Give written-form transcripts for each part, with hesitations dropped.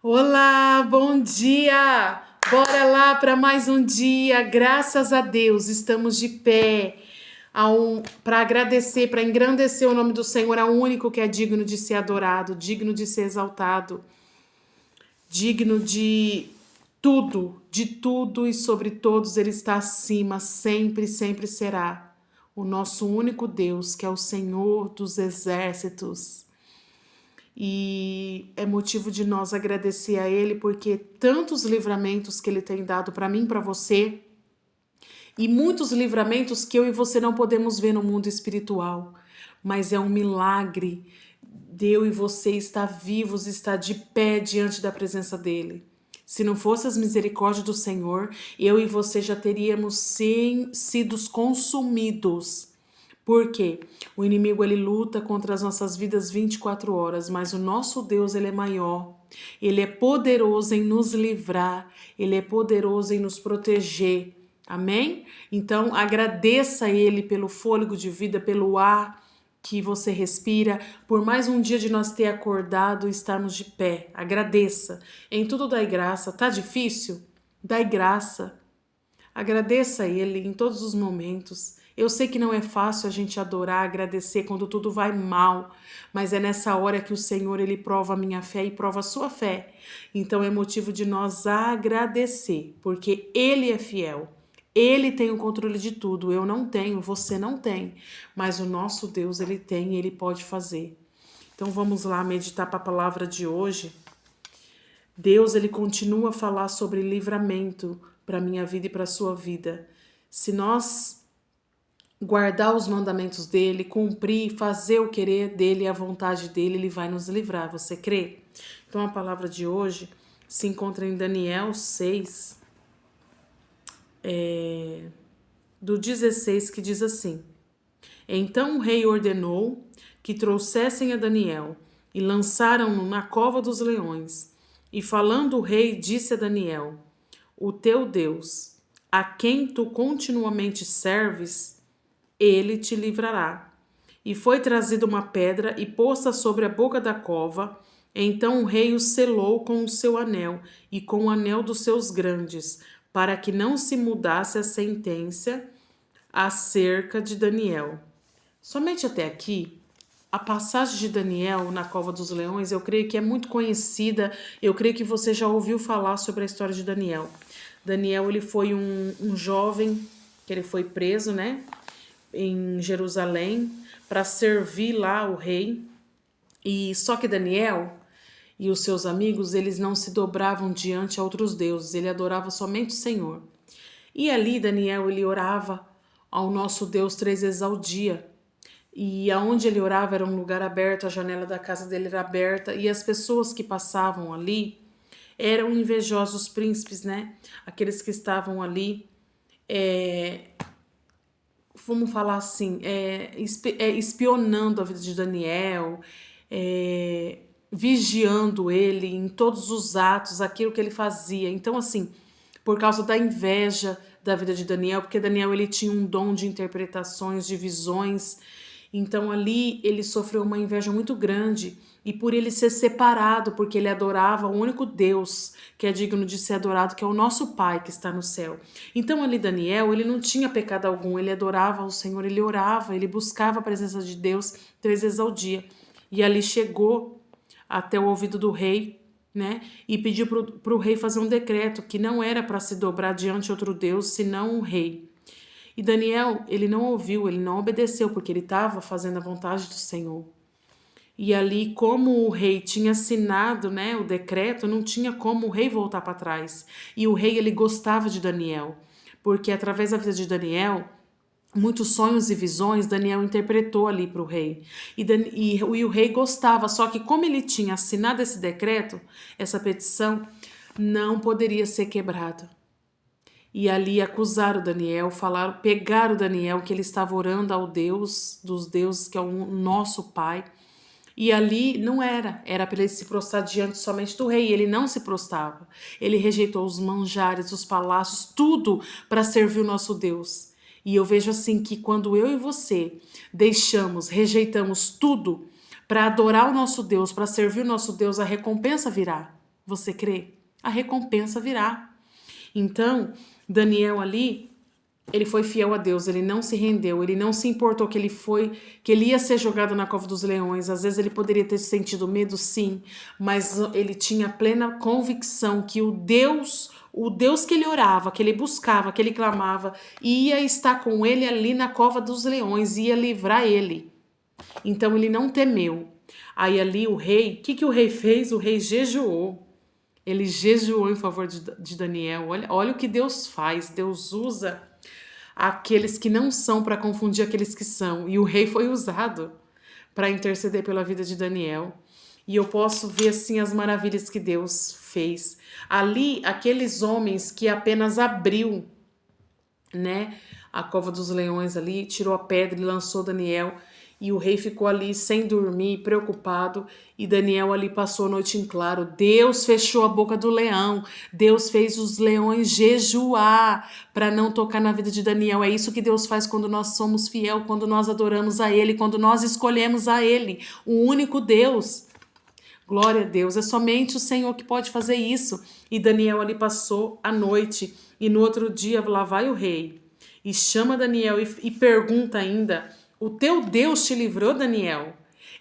Olá, bom dia! Bora lá para mais um dia. Graças a Deus, estamos de pé para agradecer, para engrandecer o nome do Senhor, é o único que é digno de ser adorado, digno de ser exaltado, digno de tudo e sobre todos ele está acima, sempre, sempre será. O nosso único Deus, que é o Senhor dos exércitos. E é motivo de nós agradecer a Ele porque tantos livramentos que Ele tem dado para mim, para você, e muitos livramentos que eu e você não podemos ver no mundo espiritual, mas é um milagre de eu e você estar vivos, estar de pé diante da presença dEle. Se não fosse as misericórdias do Senhor, eu e você já teríamos sido consumidos. Por quê? O inimigo ele luta contra as nossas vidas 24 horas, mas o nosso Deus ele é maior. Ele é poderoso em nos livrar, ele é poderoso em nos proteger. Amém? Então agradeça a ele pelo fôlego de vida, pelo ar que você respira, por mais um dia de nós ter acordado e estarmos de pé. Agradeça. Em tudo dai graça. Tá difícil? Dai graça. Agradeça a Ele em todos os momentos. Eu sei que não é fácil a gente adorar, agradecer quando tudo vai mal, mas é nessa hora que o Senhor ele prova a minha fé e prova a sua fé. Então é motivo de nós agradecer, porque Ele é fiel. Ele tem o controle de tudo. Eu não tenho, você não tem, mas o nosso Deus ele tem e ele pode fazer. Então vamos lá meditar para a palavra de hoje. Deus ele continua a falar sobre livramento para a minha vida e para a sua vida. Se nós guardar os mandamentos dele, cumprir, fazer o querer dele e a vontade dele, ele vai nos livrar. Você crê? Então a palavra de hoje se encontra em Daniel 6, do 16, que diz assim: Então o rei ordenou que trouxessem a Daniel e lançaram-no na cova dos leões. E falando o rei, disse a Daniel: O teu Deus, a quem tu continuamente serves, ele te livrará. E foi trazida uma pedra e posta sobre a boca da cova. Então o rei o selou com o seu anel e com o anel dos seus grandes, para que não se mudasse a sentença acerca de Daniel. Somente até aqui, a passagem de Daniel na Cova dos Leões, eu creio que é muito conhecida, eu creio que você já ouviu falar sobre a história de Daniel. Daniel, ele foi um jovem, que ele foi preso, né, em Jerusalém, para servir lá o rei. E só que Daniel e os seus amigos, eles não se dobravam diante a outros deuses, ele adorava somente o Senhor. E ali Daniel, ele orava ao nosso Deus 3 vezes ao dia. E aonde ele orava era um lugar aberto, a janela da casa dele era aberta, e as pessoas que passavam ali eram invejosos príncipes, né? Aqueles que estavam ali, vamos falar assim, espionando a vida de Daniel, vigiando ele em todos os atos, aquilo que ele fazia. Então, assim, por causa da inveja da vida de Daniel, porque Daniel ele tinha um dom de interpretações, de visões. Então ali ele sofreu uma inveja muito grande e por ele ser separado, porque ele adorava o único Deus que é digno de ser adorado, que é o nosso Pai que está no céu. Então ali Daniel, ele não tinha pecado algum, ele adorava o Senhor, ele orava, ele buscava a presença de Deus 3 vezes ao dia. E ali chegou até o ouvido do rei, né? E pediu para o rei fazer um decreto que não era para se dobrar diante de outro Deus, senão o rei. E Daniel, ele não ouviu, ele não obedeceu, porque ele estava fazendo a vontade do Senhor. E ali, como o rei tinha assinado, né, o decreto, não tinha como o rei voltar para trás. E o rei, ele gostava de Daniel, porque através da vida de Daniel, muitos sonhos e visões Daniel interpretou ali para o rei. E o rei gostava, só que como ele tinha assinado esse decreto, essa petição não poderia ser quebrada. E ali acusaram Daniel, pegaram Daniel, que ele estava orando ao Deus dos deuses, que é o nosso Pai. E ali não era para ele se prostrar diante somente do rei, ele não se prostrava. Ele rejeitou os manjares, os palácios, tudo para servir o nosso Deus. E eu vejo assim que quando eu e você rejeitamos tudo para adorar o nosso Deus, para servir o nosso Deus, a recompensa virá. Você crê? A recompensa virá. Então, Daniel ali, ele foi fiel a Deus, ele não se rendeu, ele não se importou que ele ia ser jogado na cova dos leões. Às vezes ele poderia ter sentido medo, sim, mas ele tinha plena convicção que o Deus que ele orava, que ele buscava, que ele clamava, ia estar com ele ali na cova dos leões, ia livrar ele. Então ele não temeu. Aí ali o rei, o que o rei fez? O rei jejuou. Ele jejuou em favor de Daniel. Olha o que Deus faz. Deus usa aqueles que não são para confundir aqueles que são. E o rei foi usado para interceder pela vida de Daniel. E eu posso ver assim as maravilhas que Deus fez. Ali, aqueles homens que apenas abriu, né, a cova dos leões ali, tirou a pedra e lançou Daniel. E o rei ficou ali sem dormir, preocupado, e Daniel ali passou a noite em claro. Deus fechou a boca do leão, Deus fez os leões jejuar para não tocar na vida de Daniel. É isso que Deus faz quando nós somos fiel, quando nós adoramos a Ele, quando nós escolhemos a Ele, o único Deus. Glória a Deus, é somente o Senhor que pode fazer isso. E Daniel ali passou a noite, e no outro dia lá vai o rei, e chama Daniel e pergunta ainda: o teu Deus te livrou, Daniel?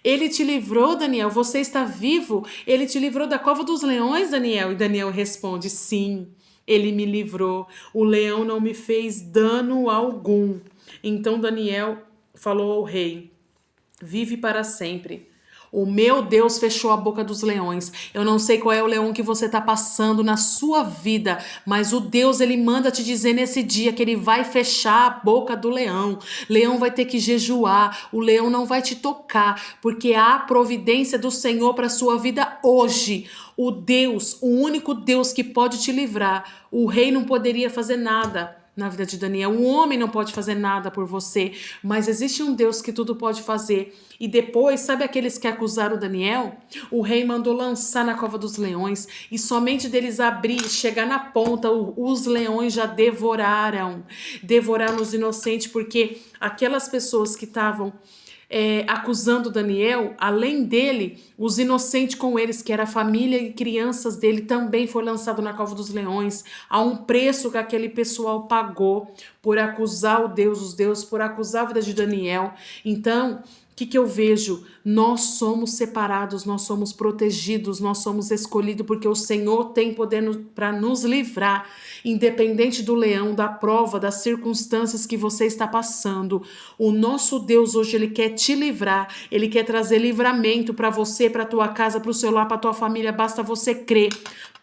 Ele te livrou, Daniel? Você está vivo? Ele te livrou da cova dos leões, Daniel? E Daniel responde: sim, ele me livrou. O leão não me fez dano algum. Então Daniel falou ao rei: vive para sempre. O meu Deus fechou a boca dos leões. Eu não sei qual é o leão que você está passando na sua vida, mas o Deus, ele manda te dizer nesse dia que ele vai fechar a boca do leão. Leão vai ter que jejuar, o leão não vai te tocar, porque há providência do Senhor para a sua vida hoje. O Deus, o único Deus que pode te livrar, o rei não poderia fazer nada na vida de Daniel. Um homem não pode fazer nada por você, mas existe um Deus que tudo pode fazer. E depois, sabe aqueles que acusaram Daniel? O rei mandou lançar na cova dos leões, e somente deles abrir, chegar na ponta, os leões já devoraram os inocentes, porque aquelas pessoas que estavam acusando Daniel, além dele, os inocentes com eles, que era a família e crianças dele, também foi lançado na cova dos leões. Há um preço que aquele pessoal pagou por acusar os deuses, por acusar a vida de Daniel. Então, o que eu vejo? Nós somos separados, nós somos protegidos, nós somos escolhidos, porque o Senhor tem poder para nos livrar, independente do leão, da prova, das circunstâncias que você está passando. O nosso Deus hoje, ele quer te livrar, ele quer trazer livramento para você, para tua casa, para o seu lar, para tua família. Basta você crer.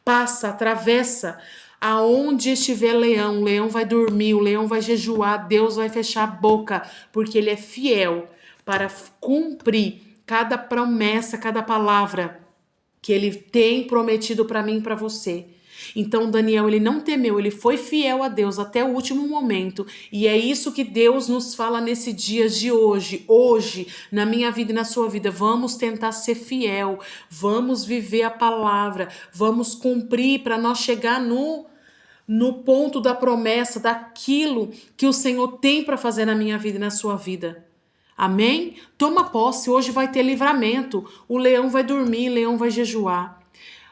Passa, atravessa. Aonde estiver leão, o leão vai dormir, o leão vai jejuar, Deus vai fechar a boca, porque ele é fiel para cumprir cada promessa, cada palavra que ele tem prometido para mim e para você. Então Daniel, ele não temeu, ele foi fiel a Deus até o último momento, e é isso que Deus nos fala nesse dia de hoje, na minha vida e na sua vida. Vamos tentar ser fiel, vamos viver a palavra, vamos cumprir para nós chegar no ponto da promessa, daquilo que o Senhor tem para fazer na minha vida e na sua vida. Amém? Toma posse, hoje vai ter livramento. O leão vai dormir, o leão vai jejuar.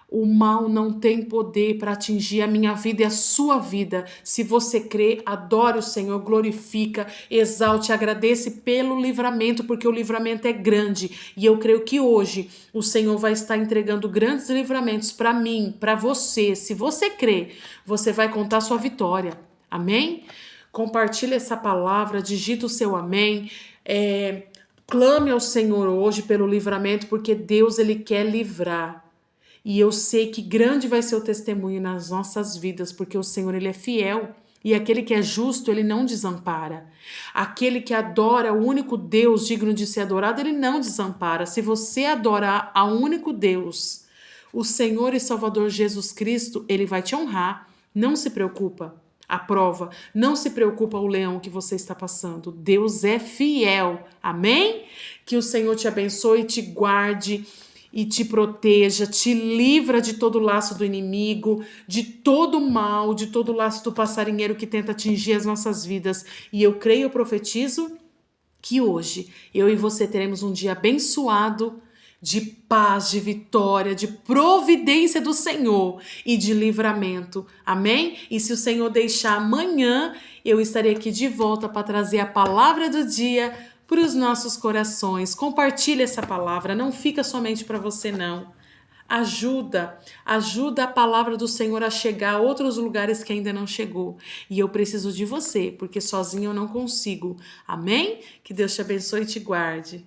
O mal não tem poder para atingir a minha vida e a sua vida. Se você crê, adore o Senhor, glorifica, exalte, agradeça pelo livramento, porque o livramento é grande. E eu creio que hoje o Senhor vai estar entregando grandes livramentos para mim, para você. Se você crê, você vai contar sua vitória. Amém? Compartilhe essa palavra, digita o seu amém. Clame ao Senhor hoje pelo livramento, porque Deus, ele quer livrar. E eu sei que grande vai ser o testemunho nas nossas vidas, porque o Senhor, ele é fiel. E aquele que é justo, ele não desampara. Aquele que adora o único Deus digno de ser adorado, ele não desampara. Se você adorar ao único Deus, o Senhor e Salvador Jesus Cristo, ele vai te honrar. Não se preocupa. A prova, não se preocupa o leão que você está passando. Deus é fiel. Amém? Que o Senhor te abençoe, te guarde e te proteja, te livra de todo laço do inimigo, de todo mal, de todo laço do passarinheiro que tenta atingir as nossas vidas. E eu creio, eu profetizo que hoje eu e você teremos um dia abençoado, de paz, de vitória, de providência do Senhor e de livramento. Amém? E se o Senhor deixar, amanhã eu estarei aqui de volta para trazer a palavra do dia para os nossos corações. Compartilhe essa palavra, não fica somente para você não. Ajuda a palavra do Senhor a chegar a outros lugares que ainda não chegou. E eu preciso de você, porque sozinho eu não consigo. Amém? Que Deus te abençoe e te guarde.